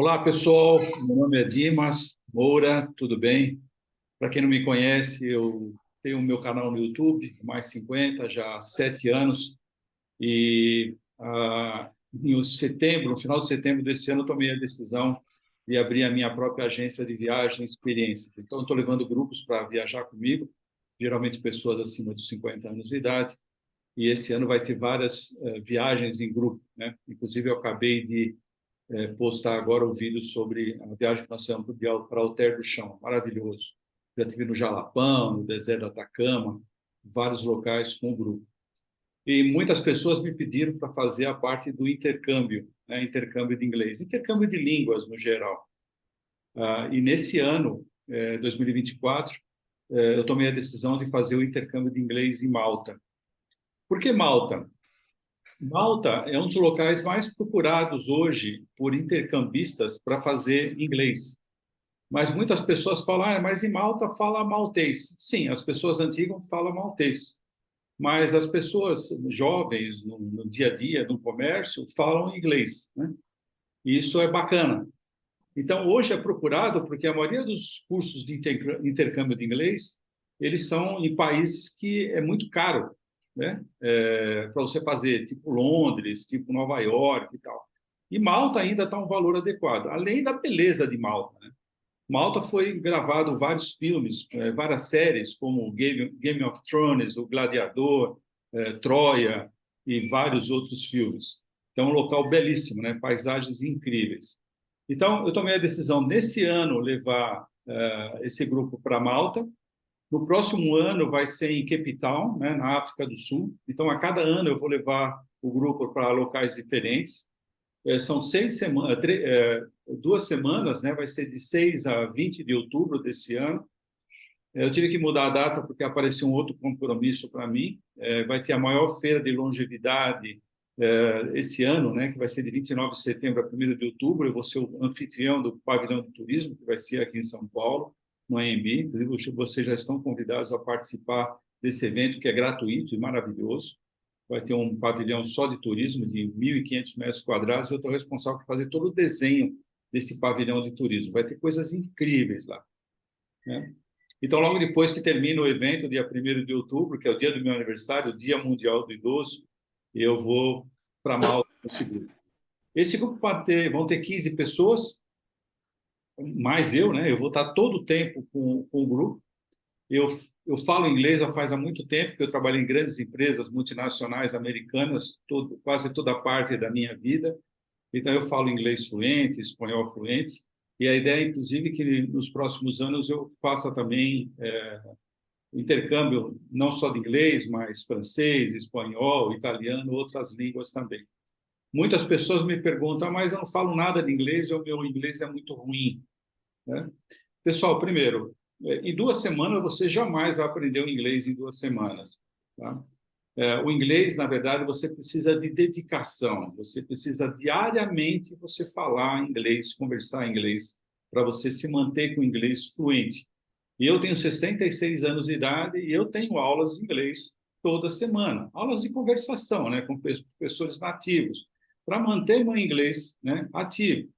Olá, pessoal. Meu nome é Dimas Moura, tudo bem? Para quem não me conhece, eu tenho o meu canal no YouTube, mais 50, já há 7 anos. E no final de setembro desse ano, eu tomei a decisão de abrir a minha própria agência de viagem e experiência. Então, estou levando grupos para viajar comigo, geralmente pessoas acima dos 50 anos de idade. E esse ano vai ter várias viagens em grupo, né? Inclusive, eu acabei de postar agora o vídeo sobre a viagem que nós fizemos para Alter do Chão, maravilhoso. Já estive no Jalapão, no deserto do Atacama, vários locais com o grupo. E muitas pessoas me pediram para fazer a parte do intercâmbio, né? Intercâmbio de inglês, intercâmbio de línguas no geral. E nesse ano, 2024, eu tomei a decisão de fazer o intercâmbio de inglês em Malta. Por que Malta? Malta é um dos locais mais procurados hoje por intercambistas para fazer inglês. Mas muitas pessoas falam, mas em Malta fala maltês. Sim, as pessoas antigas falam maltês. Mas as pessoas jovens, no dia a dia, no comércio, falam inglês, né? E isso é bacana. Então, hoje é procurado porque a maioria dos cursos de intercâmbio de inglês, eles são em países que é muito caro, né? Para você fazer, tipo Londres, tipo Nova York e tal. E Malta ainda está um valor adequado, além da beleza de Malta, né? Malta foi gravado vários filmes, várias séries, como Game of Thrones, O Gladiador, Troia e vários outros filmes. Então, é um local belíssimo, né? Paisagens incríveis. Então, eu tomei a decisão, nesse ano, levar esse grupo para Malta. No próximo ano vai ser em Cape Town, né, na África do Sul. Então, a cada ano eu vou levar o grupo para locais diferentes. São 6 semanas, 2 semanas, né? Vai ser de 6 a 20 de outubro desse ano. Eu tive que mudar a data porque apareceu um outro compromisso para mim. Vai ter a maior feira de longevidade esse ano, né? Que vai ser de 29 de setembro a 1º de outubro. Eu vou ser o anfitrião do pavilhão de turismo, que vai ser aqui em São Paulo, no AMB. Inclusive, vocês já estão convidados a participar desse evento, que é gratuito e maravilhoso. Vai ter um pavilhão só de turismo, de 1.500 metros quadrados, e eu estou responsável por fazer todo o desenho desse pavilhão de turismo. Vai ter coisas incríveis lá, né? Então, logo depois que termina o evento, dia 1º de outubro, que é o dia do meu aniversário, o Dia Mundial do Idoso, eu vou para Malta com esse grupo. Esse grupo vão ter 15 pessoas, mais eu, né? Eu vou estar todo o tempo com o grupo. Eu, eu falo inglês há muito tempo, porque eu trabalho em grandes empresas multinacionais americanas, quase toda parte da minha vida. Então, eu falo inglês fluente, espanhol fluente. E a ideia, inclusive, é que nos próximos anos eu faça também intercâmbio, não só de inglês, mas francês, espanhol, italiano, outras línguas também. Muitas pessoas me perguntam, mas eu não falo nada de inglês, ou meu inglês é muito ruim, né? Pessoal, primeiro, em 2 semanas você jamais vai aprender o inglês em 2 semanas, tá? O inglês, na verdade, você precisa de dedicação. Você precisa diariamente você falar inglês, conversar inglês, para você se manter com o inglês fluente. E eu tenho 66 anos de idade e eu tenho aulas de inglês toda semana, aulas de conversação, né, com professores nativos, para manter meu inglês, né, ativo.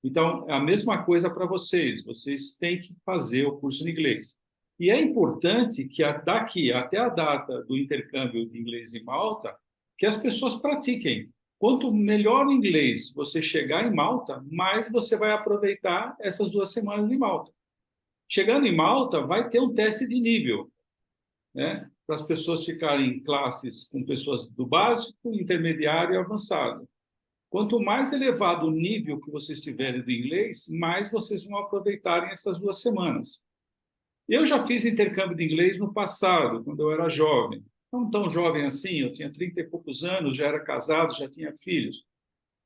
Então, é a mesma coisa para vocês. Vocês têm que fazer o curso de inglês. E é importante que daqui até a data do intercâmbio de inglês em Malta, que as pessoas pratiquem. Quanto melhor o inglês você chegar em Malta, mais você vai aproveitar essas 2 semanas em Malta. Chegando em Malta, vai ter um teste de nível, né? Para as pessoas ficarem em classes com pessoas do básico, intermediário e avançado. Quanto mais elevado o nível que vocês tiverem do inglês, mais vocês vão aproveitarem essas 2 semanas. Eu já fiz intercâmbio de inglês no passado, quando eu era jovem. Não tão jovem assim, eu tinha 30 e poucos anos, já era casado, já tinha filhos.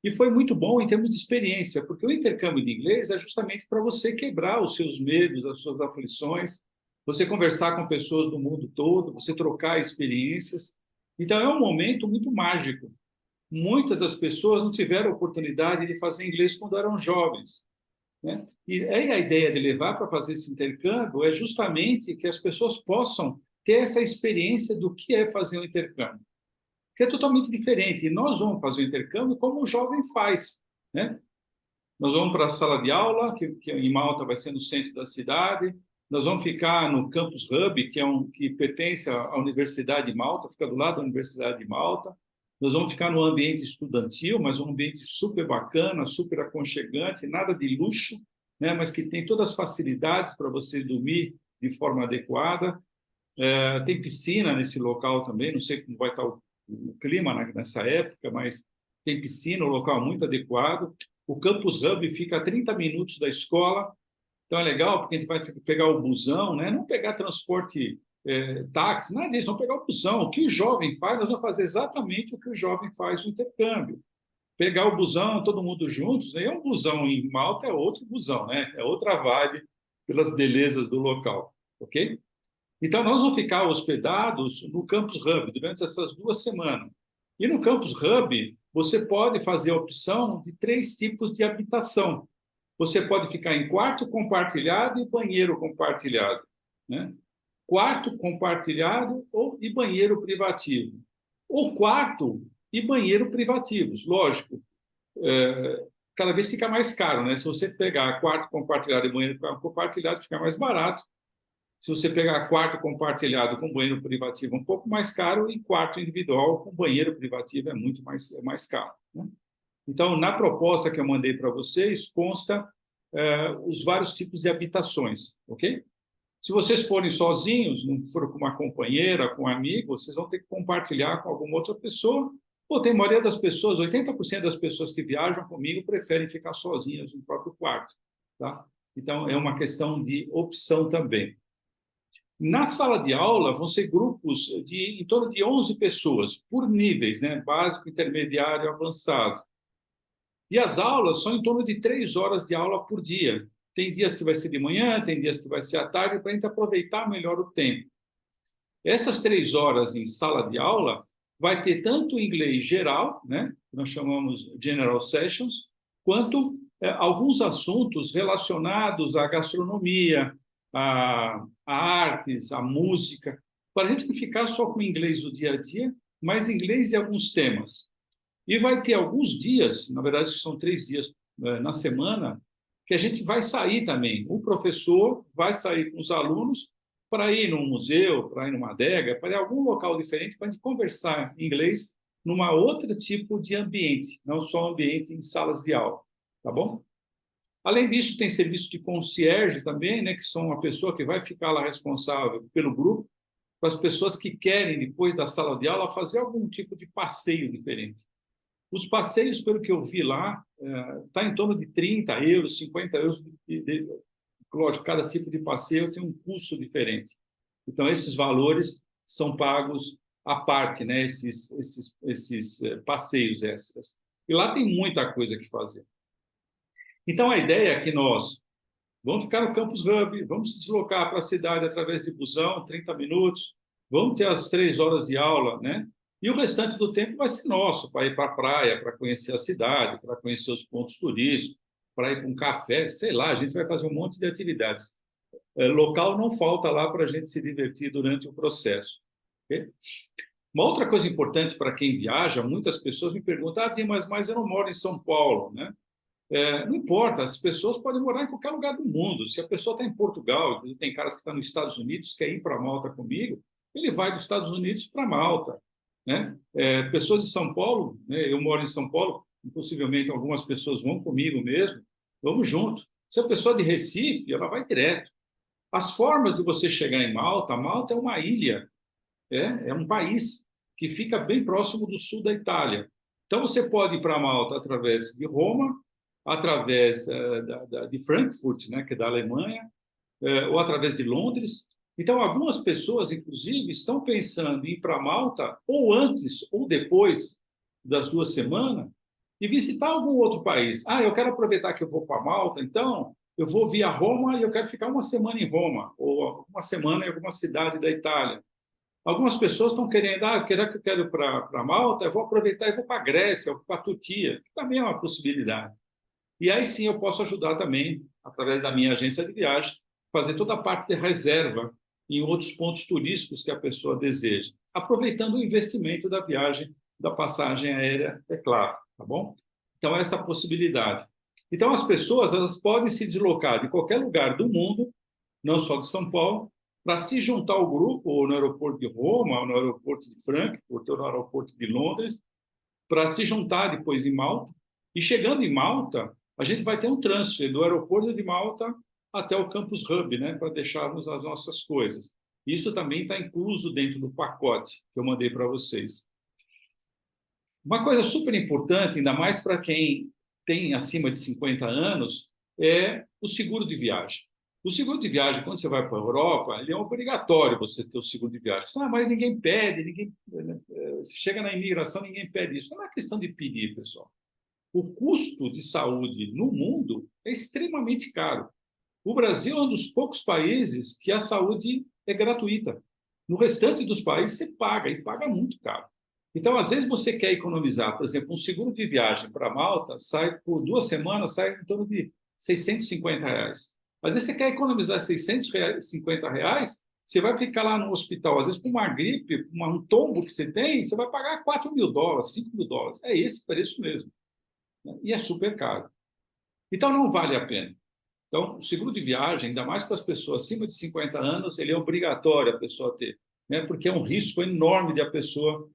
E foi muito bom em termos de experiência, porque o intercâmbio de inglês é justamente para você quebrar os seus medos, as suas aflições, você conversar com pessoas do mundo todo, você trocar experiências. Então, é um momento muito mágico. Muitas das pessoas não tiveram oportunidade de fazer inglês quando eram jovens, né? E aí a ideia de levar para fazer esse intercâmbio é justamente que as pessoas possam ter essa experiência do que é fazer um intercâmbio, que é totalmente diferente. E nós vamos fazer o intercâmbio como o jovem faz, né? Nós vamos para a sala de aula, que em Malta vai ser no centro da cidade. Nós vamos ficar no Campus Hub, que pertence à Universidade de Malta, fica do lado da Universidade de Malta. Nós vamos ficar no ambiente estudantil, mas um ambiente super bacana, super aconchegante, nada de luxo, né? Mas que tem todas as facilidades para você dormir de forma adequada. Tem piscina nesse local também, não sei como vai estar o clima nessa época, mas tem piscina, um local muito adequado. O Campus Hub fica a 30 minutos da escola, então é legal porque a gente vai pegar o busão, né? Não pegar transporte, táxi, nada disso, vamos pegar o busão. O que o jovem faz, nós vamos fazer exatamente o que o jovem faz no intercâmbio. Pegar o busão, todo mundo juntos, aí é um busão em Malta, é outro busão, né? É outra vibe pelas belezas do local, ok? Então, nós vamos ficar hospedados no Campus Hub durante essas 2 semanas. E no Campus Hub, você pode fazer a opção de 3 tipos de habitação. Você pode ficar em quarto compartilhado e banheiro compartilhado, né? Quarto compartilhado e banheiro privativo. Ou quarto e banheiro privativos. Lógico, cada vez fica mais caro, né? Se você pegar quarto compartilhado e banheiro compartilhado, fica mais barato. Se você pegar quarto compartilhado com banheiro privativo, é um pouco mais caro, e quarto individual com banheiro privativo é muito mais caro, né? Então, na proposta que eu mandei para vocês, consta os vários tipos de habitações, ok? Se vocês forem sozinhos, não for com uma companheira, com um amigo, vocês vão ter que compartilhar com alguma outra pessoa. Ou tem a maioria das pessoas, 80% das pessoas que viajam comigo preferem ficar sozinhas no próprio quarto, tá? Então, é uma questão de opção também. Na sala de aula, vão ser grupos de em torno de 11 pessoas, por níveis, né? Básico, intermediário, avançado. E as aulas são em torno de 3 horas de aula por dia. Tem dias que vai ser de manhã, tem dias que vai ser à tarde, para a gente aproveitar melhor o tempo. Essas 3 horas em sala de aula vai ter tanto inglês geral, né? Que nós chamamos General Sessions, quanto alguns assuntos relacionados à gastronomia, a artes, a música, para a gente não ficar só com inglês do dia a dia, mas inglês de alguns temas. E vai ter alguns dias, na verdade, são 3 dias na semana, que a gente vai sair também. O professor vai sair com os alunos para ir num museu, para ir numa adega, para ir a algum local diferente, para a gente conversar em inglês numa outro tipo de ambiente, não só ambiente em salas de aula, tá bom? Além disso, tem serviço de concierge também, né, que são a pessoa que vai ficar lá responsável pelo grupo, para as pessoas que querem, depois da sala de aula, fazer algum tipo de passeio diferente. Os passeios, pelo que eu vi lá, está em torno de 30 euros, 50 euros. Lógico, cada tipo de passeio tem um custo diferente. Então, esses valores são pagos à parte, né, esses passeios extras. E lá tem muita coisa que fazer. Então, a ideia é que nós vamos ficar no Campus Hub, vamos se deslocar para a cidade através de busão, 30 minutos, vamos ter as 3 horas de aula, né? E o restante do tempo vai ser nosso, para ir para a praia, para conhecer a cidade, para conhecer os pontos turísticos, para ir para um café, sei lá, a gente vai fazer um monte de atividades. Local não falta lá para a gente se divertir durante o processo. Okay? Uma outra coisa importante para quem viaja, muitas pessoas me perguntam, mas eu não moro em São Paulo, né? Não importa, as pessoas podem morar em qualquer lugar do mundo. Se a pessoa está em Portugal, tem caras que estão nos Estados Unidos, quer ir para Malta comigo, ele vai dos Estados Unidos para Malta, né? Pessoas de São Paulo, né? Eu moro em São Paulo, possivelmente algumas pessoas vão comigo mesmo, vamos junto. Se a pessoa é de Recife, ela vai direto. As formas de você chegar em Malta, Malta é uma ilha, é um país que fica bem próximo do sul da Itália. Então, você pode ir para Malta através de Roma, através de Frankfurt, né, que é da Alemanha, ou através de Londres. Então, algumas pessoas, inclusive, estão pensando em ir para Malta ou antes ou depois das 2 semanas e visitar algum outro país. Eu quero aproveitar que eu vou para Malta, então eu vou via Roma e eu quero ficar 1 semana em Roma ou 1 semana em alguma cidade da Itália. Algumas pessoas estão querendo, já que eu quero ir para Malta, eu vou aproveitar e vou para a Grécia, ou para a Turquia, que também é uma possibilidade. E aí sim eu posso ajudar também, através da minha agência de viagem, fazer toda a parte de reserva em outros pontos turísticos que a pessoa deseja, aproveitando o investimento da viagem, da passagem aérea, é claro, tá bom? Então, essa possibilidade. Então, as pessoas elas podem se deslocar de qualquer lugar do mundo, não só de São Paulo, para se juntar ao grupo, ou no aeroporto de Roma, ou no aeroporto de Frankfurt, ou no aeroporto de Londres, para se juntar depois em Malta. E chegando em Malta, a gente vai ter um transfer do aeroporto de Malta até o Campus Hub, né, para deixarmos as nossas coisas. Isso também está incluso dentro do pacote que eu mandei para vocês. Uma coisa super importante, ainda mais para quem tem acima de 50 anos, é o seguro de viagem. O seguro de viagem, quando você vai para a Europa, ele é obrigatório você ter o seguro de viagem. Mas ninguém pede, se chega na imigração, ninguém pede isso. Não é questão de pedir, pessoal. O custo de saúde no mundo é extremamente caro. O Brasil é um dos poucos países que a saúde é gratuita. No restante dos países, você paga, e paga muito caro. Então, às vezes, você quer economizar, por exemplo, um seguro de viagem para Malta, sai por 2 semanas, sai em torno de R$ 650. Às vezes, você quer economizar R$ 650, você vai ficar lá no hospital, às vezes, com uma gripe, um tombo que você tem, você vai pagar $4.000, $5.000. É esse preço mesmo. E é super caro. Então, não vale a pena. Então, o seguro de viagem, ainda mais para as pessoas acima de 50 anos, ele é obrigatório a pessoa ter, né? Porque é um risco enorme de a pessoa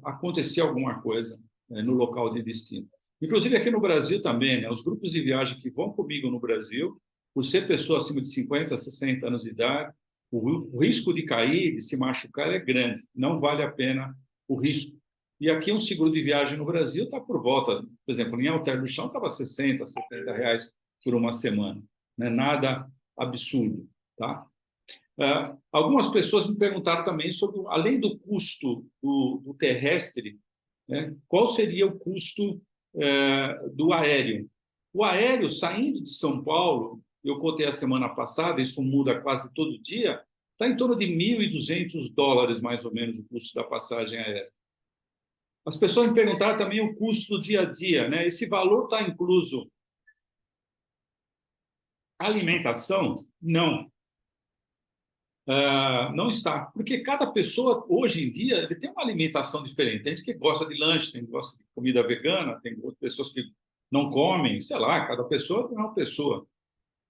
acontecer alguma coisa no local de destino. Inclusive, aqui no Brasil também, né? Os grupos de viagem que vão comigo no Brasil, por ser pessoa acima de 50, 60 anos de idade, o risco de cair, de se machucar é grande. Não vale a pena o risco. E aqui um seguro de viagem no Brasil está por volta, por exemplo, em Alter do Chão estava R$ 60, R$ 70 por uma semana. Não é nada absurdo. Tá? Algumas pessoas me perguntaram também sobre, além do custo do terrestre, né, qual seria o custo do aéreo. O aéreo, saindo de São Paulo, eu contei a semana passada, isso muda quase todo dia, está em torno de $1.200, mais ou menos, o custo da passagem aérea. As pessoas me perguntaram também o custo do dia a dia, né? Esse valor está incluso alimentação? Não. Não está, porque cada pessoa, hoje em dia, ele tem uma alimentação diferente. Tem gente que gosta de lanche, tem gente que gosta de comida vegana, tem outras pessoas que não comem, sei lá, cada pessoa é uma pessoa.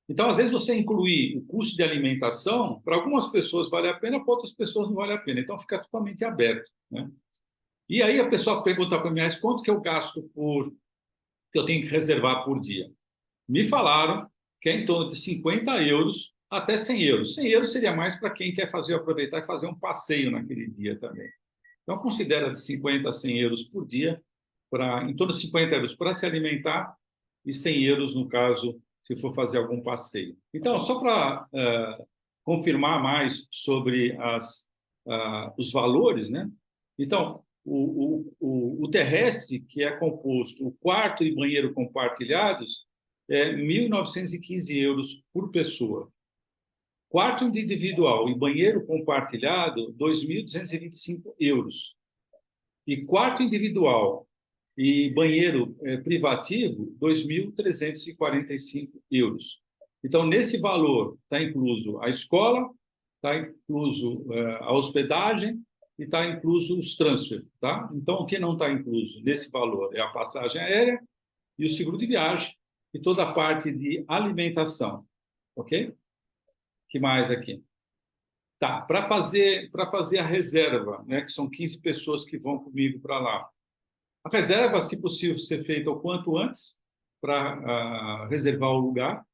Então, às vezes, você incluir o custo de alimentação, para algumas pessoas vale a pena, para outras pessoas não vale a pena. Então, fica totalmente aberto, né? E aí a pessoa pergunta para mim, mas quanto que eu gasto que eu tenho que reservar por dia? Me falaram que é em torno de 50 euros até 100 euros. 100 euros seria mais para quem quer aproveitar e fazer um passeio naquele dia também. Então, considera de 50 a 100 euros por dia, em torno de 50 euros para se alimentar e 100 euros, no caso, se for fazer algum passeio. Então, só para confirmar mais sobre os valores, né? Então, o terrestre, que é composto, o quarto e banheiro compartilhados, é 1.915 euros por pessoa. Quarto individual e banheiro compartilhado, 2.225 euros. E quarto individual e banheiro privativo, 2.345 euros. Então, nesse valor está incluso a escola, está incluso a hospedagem e está incluso os transfer. Tá? Então, o que não está incluso nesse valor é a passagem aérea e o seguro de viagem e toda a parte de alimentação. Ok? Que mais aqui? Tá, para fazer a reserva, né, que são 15 pessoas que vão comigo para lá. A reserva, se possível, ser feita o quanto antes para reservar o lugar.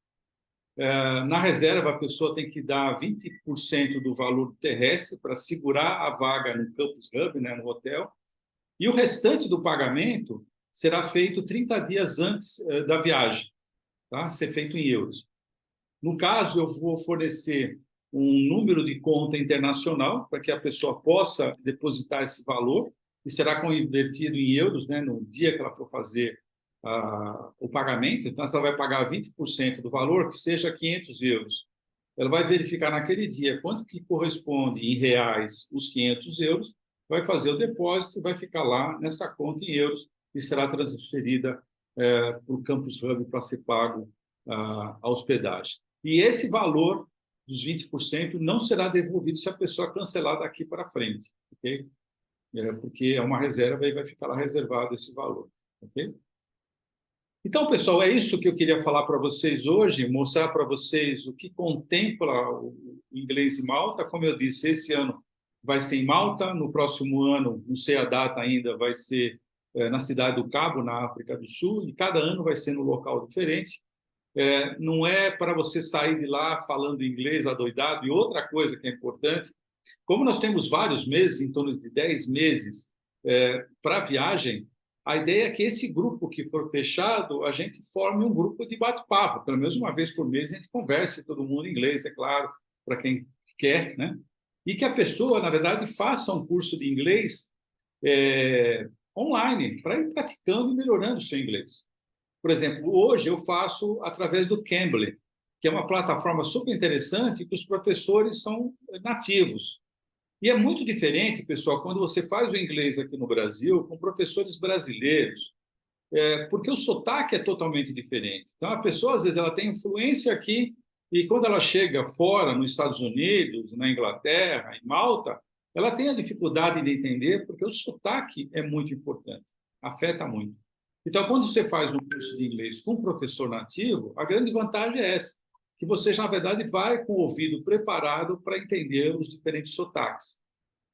Na reserva, a pessoa tem que dar 20% do valor terrestre para segurar a vaga no Campus Hub, né, no hotel. E o restante do pagamento será feito 30 dias antes da viagem, tá? Ser feito em euros. No caso, eu vou fornecer um número de conta internacional para que a pessoa possa depositar esse valor e será convertido em euros, né, no dia que ela for fazer o pagamento. Então, ela vai pagar 20% do valor, que seja 500 euros. Ela vai verificar naquele dia quanto que corresponde em reais os 500 euros, vai fazer o depósito e vai ficar lá nessa conta em euros e será transferida para o Campus Hub para ser pago a hospedagem. E esse valor dos 20% não será devolvido se a pessoa cancelar daqui para frente, ok? Porque é uma reserva e vai ficar lá reservado esse valor, ok? Então, pessoal, é isso que eu queria falar para vocês hoje, mostrar para vocês o que contempla o inglês em Malta. Como eu disse, esse ano vai ser em Malta, no próximo ano, não sei a data ainda, vai ser na Cidade do Cabo, na África do Sul, e cada ano vai ser num local diferente. Não é para você sair de lá falando inglês adoidado. E outra coisa que é importante, como nós temos vários meses, em torno de 10 meses, para viagem, a ideia é que esse grupo que for fechado, a gente forme um grupo de bate-papo. Pelo menos uma vez por mês a gente converse todo mundo em inglês, é claro, para quem quer, né? E que a pessoa, na verdade, faça um curso de inglês online, para ir praticando e melhorando o seu inglês. Por exemplo, hoje eu faço através do Cambly, que é uma plataforma super interessante que os professores são nativos. E é muito diferente, pessoal, quando você faz o inglês aqui no Brasil com professores brasileiros, porque o sotaque é totalmente diferente. Então, a pessoa, às vezes, ela tem influência aqui e quando ela chega fora, nos Estados Unidos, na Inglaterra, em Malta, ela tem a dificuldade de entender porque o sotaque é muito importante, afeta muito. Então, quando você faz um curso de inglês com um professor nativo, a grande vantagem é essa, que você, na verdade, vai com o ouvido preparado para entender os diferentes sotaques.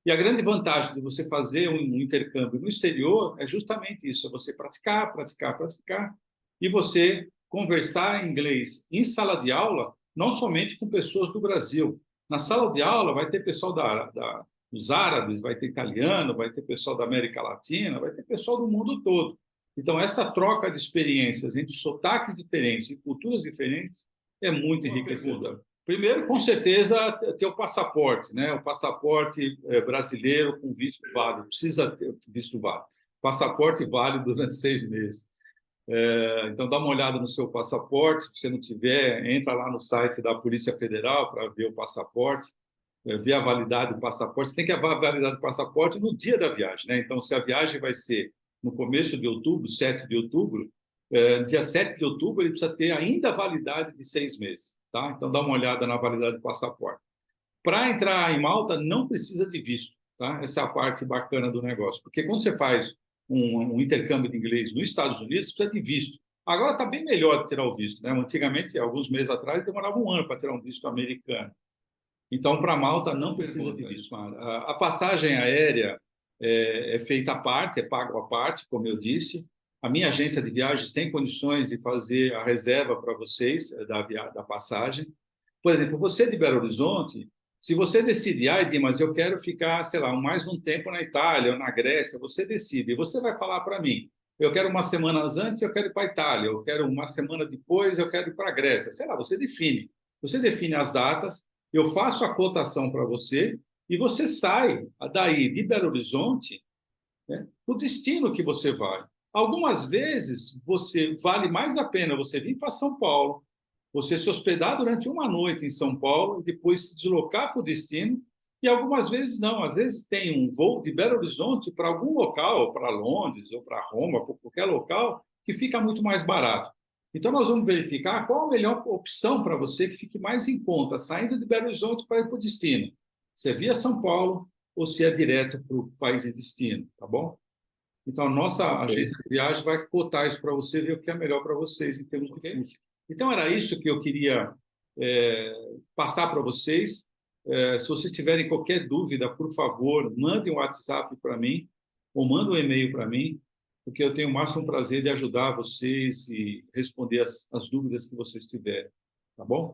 E a grande vantagem de você fazer um intercâmbio no exterior é justamente isso, é você praticar, praticar, praticar, e você conversar em inglês em sala de aula, não somente com pessoas do Brasil. Na sala de aula vai ter pessoal dos árabes, vai ter italiano, vai ter pessoal da América Latina, vai ter pessoal do mundo todo. Então, essa troca de experiências entre sotaques diferentes e culturas diferentes é muito enriquecedora. Primeiro, com certeza, ter o passaporte, né? O passaporte brasileiro com visto válido. Precisa ter visto válido. Passaporte válido durante 6 meses. Então, dá uma olhada no seu passaporte. Se você não tiver, entra lá no site da Polícia Federal para ver o passaporte, ver a validade do passaporte. Você tem que ver a validade do passaporte no dia da viagem, né? Então, se a viagem vai ser no começo de outubro, 7 de outubro, dia 7 de outubro, ele precisa ter ainda a validade de 6 meses. Tá? Então, dá uma olhada na validade do passaporte. Para entrar em Malta, não precisa de visto. Tá? Essa é a parte bacana do negócio. Porque quando você faz um intercâmbio de inglês nos Estados Unidos, precisa de visto. Agora está bem melhor de tirar o visto. Né? Antigamente, alguns meses atrás, demorava um ano para tirar um visto americano. Então, para Malta, não precisa de visto. A passagem aérea é feita à parte, é pago à parte, como eu disse. A minha agência de viagens tem condições de fazer a reserva para vocês da passagem. Por exemplo, você de Belo Horizonte, se você decide, Dimas, eu quero ficar, sei lá, mais um tempo na Itália ou na Grécia, você decide. E você vai falar para mim, eu quero umas semanas antes, eu quero ir para a Itália, eu quero uma semana depois, eu quero ir para a Grécia. Sei lá, você define. Você define as datas, eu faço a cotação para você e você sai daí de Belo Horizonte, né, o destino que você vai. Algumas vezes você vale mais a pena você vir para São Paulo, você se hospedar durante uma noite em São Paulo e depois se deslocar para o destino. E algumas vezes não, às vezes tem um voo de Belo Horizonte para algum local, para Londres ou para Roma, para qualquer local, que fica muito mais barato. Então, nós vamos verificar qual a melhor opção para você que fique mais em conta, saindo de Belo Horizonte para ir para o destino. Se é via São Paulo ou se é direto para o país de destino, tá bom? Então, a nossa agência de viagem vai cotar isso para você, ver o que é melhor para vocês em termos de custo. Então, era isso que eu queria passar para vocês. Se vocês tiverem qualquer dúvida, por favor, mandem um WhatsApp para mim ou mandem um e-mail para mim, porque eu tenho o máximo prazer de ajudar vocês e responder as dúvidas que vocês tiverem. Tá bom?